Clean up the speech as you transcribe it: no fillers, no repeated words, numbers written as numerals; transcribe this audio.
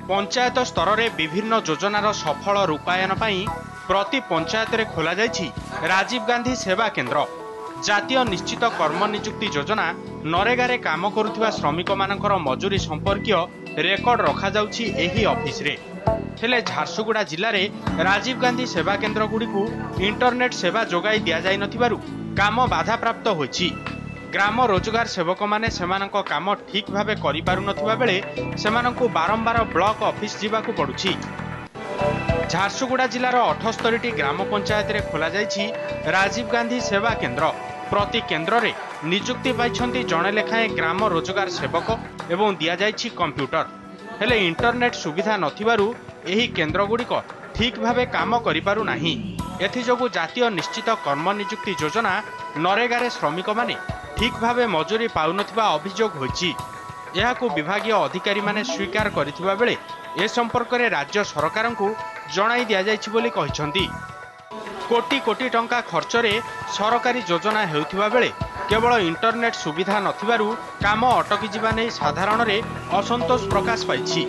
पंचायत स्तर में विभिन्न योजनार सफल रूपायन पई प्रति पंचायत रे खोला जाइछि राजीव गांधी सेवा केन्द्र। जातीय निश्चित कर्म नियुक्ति योजना नरेगा रे काम करुथिबा श्रमिक मानकर मजूरी संपर्कीय रेकर्ड रखा जाउछि एही ऑफिस रे। हेले झारसुगुड़ा जिले में राजीव गांधी सेवा केन्द्र गुड़िकु इंटरनेट सेवा जोगाई दिया जाय नथिबारु काम बाधा प्राप्त होइछि। ग्राम रोजगार सेवक माने सेमानक काम ठीक भावे करि पारु नथिबा बेले सेमानकु बारंबार ब्लॉक ऑफिस जिबाकु पडुछि। झारसुगुड़ा जिलार 78टी ग्राम पंचायत रे खोला जाइछि राजीव गांधी सेवा केन्द्र। प्रति केन्द्र रे नियुक्ति पाइछन्ति जणे लेखाए ग्राम रोजगार सेवक एवं दिया जाइछि कंप्यूटर। हेले इंटरनेट सुविधा नथिबारु एही केन्द्र गुड़िक ठीक भावे काम करि पारु नाही। एथिजोगु जातीय निश्चित कर्म नियुक्ति योजना नरेगा रे श्रमिक माने ठीक भावे मजूरी पाउनथिबा अभियोग होइछि। एहाकु विभागीय अधिकारी माने स्वीकार करिथिबा बेले ए संपर्क में राज्य सरकार को जणाई दिया जाइछि बोली कहिसंती। कोटी कोटी टंका खर्च रे सरकारी योजना हेउथिबा बेले केवल इंटरनेट सुविधा नथिबारु काम अटकी जिबा नै साधारण रे असंतोष प्रकाश पाइछि।